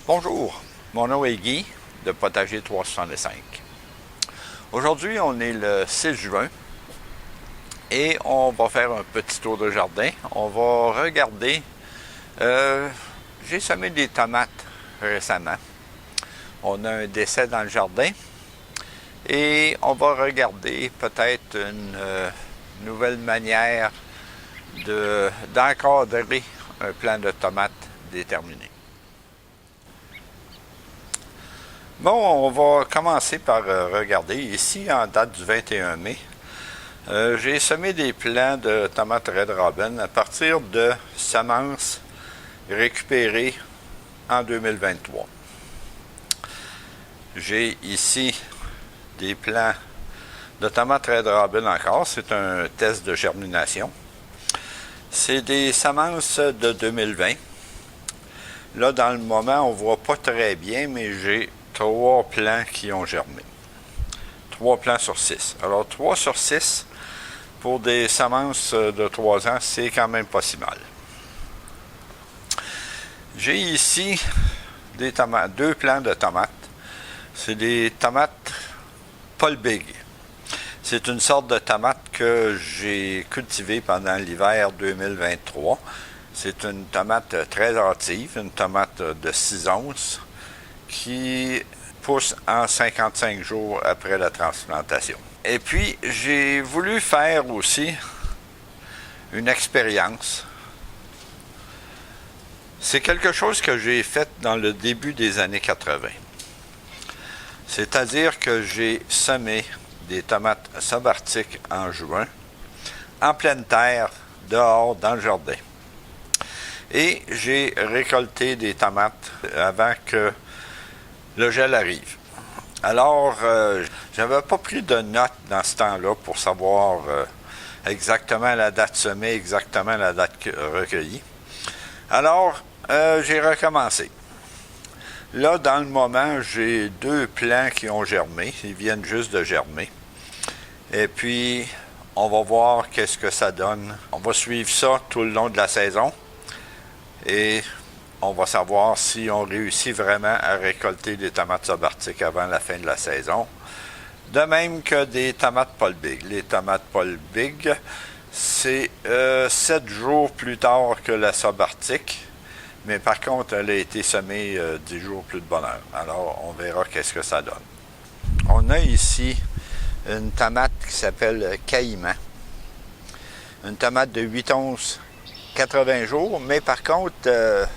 Bonjour, mon nom est Guy de Potager 365. Aujourd'hui, on est le 6 juin et on va faire un petit tour de jardin. On va regarder, j'ai semé des tomates récemment. On a un décès dans le jardin et on va regarder peut-être une nouvelle manière d'encadrer un plan de tomates déterminé. Bon, on va commencer par regarder ici en date du 21 mai. J'ai semé des plants de tomates Red Robin à partir de semences récupérées en 2023. J'ai ici des plants de tomates Red Robin encore. C'est un test de germination. C'est des semences de 2020. Là, dans le moment, on ne voit pas très bien, mais j'ai 3 plants qui ont germé. 3 plants sur 6. Alors, 3 sur 6 pour des semences de 3 ans, c'est quand même pas si mal. J'ai ici des tomates, 2 plants de tomates. C'est des tomates Paul Big. C'est une sorte de tomate que j'ai cultivée pendant l'hiver 2023. C'est une tomate très hâtive, une tomate de 6 onces qui pousse en 55 jours après la transplantation. Et puis, j'ai voulu faire aussi une expérience. C'est quelque chose que j'ai fait dans le début des années 80. C'est-à-dire que j'ai semé des tomates subarctiques en juin, en pleine terre, dehors, dans le jardin. Et j'ai récolté des tomates avant que le gel arrive. Alors, j'avais pas pris de notes dans ce temps-là pour savoir exactement la date semée, exactement la date recueillie. Alors, j'ai recommencé. Là, dans le moment, j'ai 2 plants qui ont germé. Ils viennent juste de germer. Et puis, on va voir qu'est-ce que ça donne. On va suivre ça tout le long de la saison. Et on va savoir si on réussit vraiment à récolter des tomates subarctiques avant la fin de la saison. De même que des tomates Paul Big. Les tomates Paul Big, c'est 7 jours plus tard que la subarctique. Mais par contre, elle a été semée 10 jours plus de bonne heure. Alors, on verra qu'est-ce que ça donne. On a ici une tomate qui s'appelle Caïman. Une tomate de 8 onces, 80 jours. Mais par contre,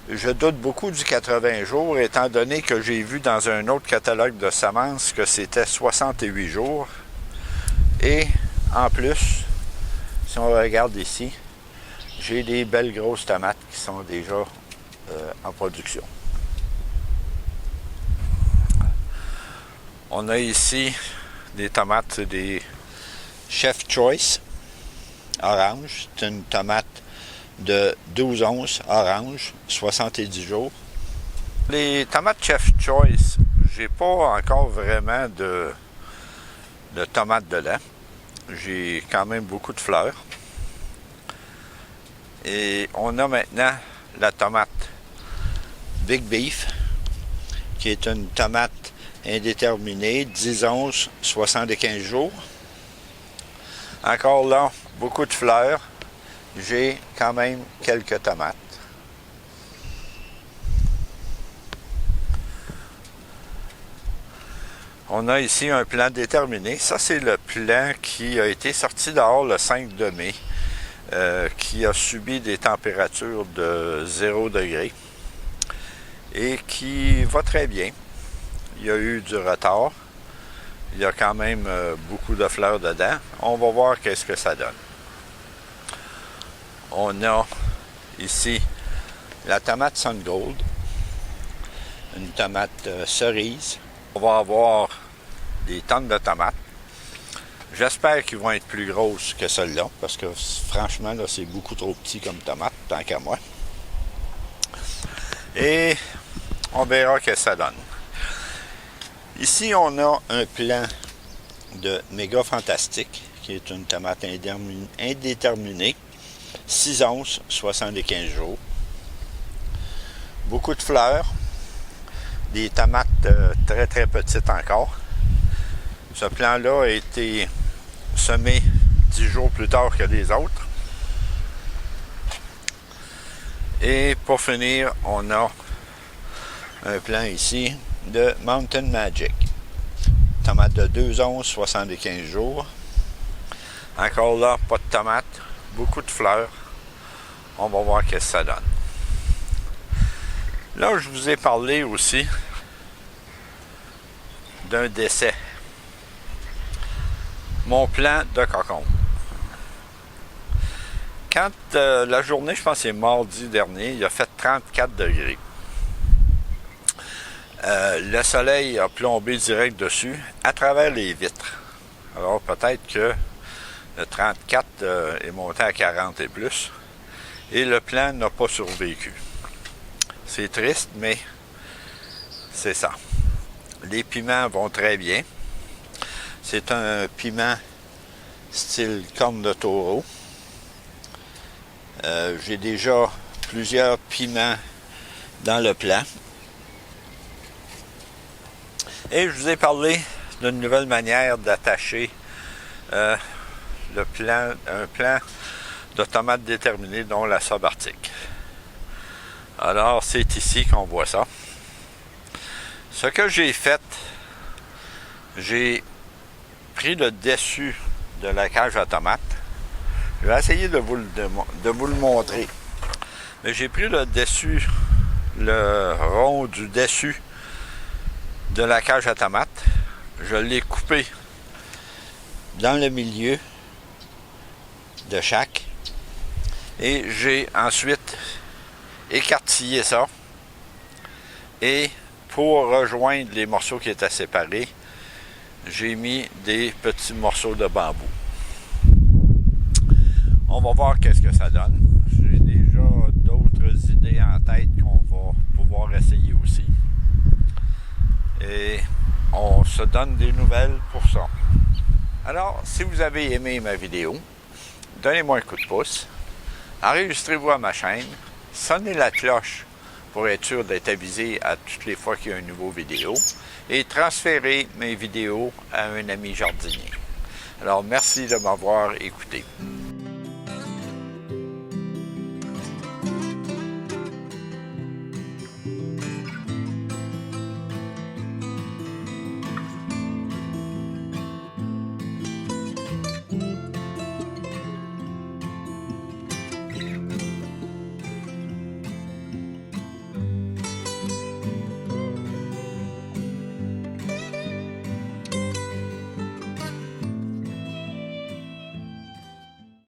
je doute beaucoup du 80 jours, étant donné que j'ai vu dans un autre catalogue de semences que c'était 68 jours. Et en plus, si on regarde ici, j'ai des belles grosses tomates qui sont déjà en production. On a ici des tomates, c'est des Chef Choice orange. C'est une tomate de 12 onces orange, 70 jours. Les tomates Chef Choice, j'ai pas encore vraiment de tomates dedans. J'ai quand même beaucoup de fleurs. Et on a maintenant la tomate Big Beef, qui est une tomate indéterminée, 10 onces, 75 jours. Encore là, beaucoup de fleurs. J'ai quand même quelques tomates. On a ici un plan déterminé. Ça, c'est le plan qui a été sorti dehors le 5 de mai. Qui a subi des températures de 0 degré et qui va très bien. Il y a eu du retard. Il y a quand même beaucoup de fleurs dedans. On va voir qu'est-ce que ça donne. On a ici la tomate Sun Gold, une tomate cerise. On va avoir des tonnes de tomates. J'espère qu'ils vont être plus grosses que celles-là, parce que franchement, là, c'est beaucoup trop petit comme tomate, tant qu'à moi. Et on verra ce que ça donne. Ici, on a un plan de Méga Fantastique, qui est une tomate indéterminée, 6 onces, 75 jours. Beaucoup de fleurs. des tomates très très petites encore. Ce plant-là a été semé 10 jours plus tard que les autres. Et pour finir, on a un plant ici de Mountain Magic. Tomate de 2 onces, 75 jours. Encore là, pas de tomates, beaucoup de fleurs. On va voir ce que ça donne. Là, je vous ai parlé aussi d'un décès. Mon plant de cocombe. Quand la journée, je pense que c'est mardi dernier, il a fait 34 degrés. Le soleil a plombé direct dessus à travers les vitres. Alors peut-être que le 34 est monté à 40 et plus. Et le plant n'a pas survécu. C'est triste, mais c'est ça. Les piments vont très bien. C'est un piment style corne de taureau. J'ai déjà plusieurs piments dans le plant. Et je vous ai parlé d'une nouvelle manière d'attacher un plant de tomates déterminées, dont la subarctique. Alors, c'est ici qu'on voit ça. Ce que j'ai fait, j'ai pris le dessus de la cage à tomates. Je vais essayer de vous le montrer. Mais j'ai pris le dessus, le rond du dessus de la cage à tomates. Je l'ai coupé dans le milieu de chaque. Et j'ai ensuite écartillé ça. Et pour rejoindre les morceaux qui étaient séparés, j'ai mis des petits morceaux de bambou. On va voir qu'est-ce que ça donne. J'ai déjà d'autres idées en tête qu'on va pouvoir essayer aussi. Et on se donne des nouvelles pour ça. Alors, si vous avez aimé ma vidéo, donnez-moi un coup de pouce, enregistrez-vous à ma chaîne, sonnez la cloche pour être sûr d'être avisé à toutes les fois qu'il y a une nouvelle vidéo, et transférez mes vidéos à un ami jardinier. Alors, merci de m'avoir écouté.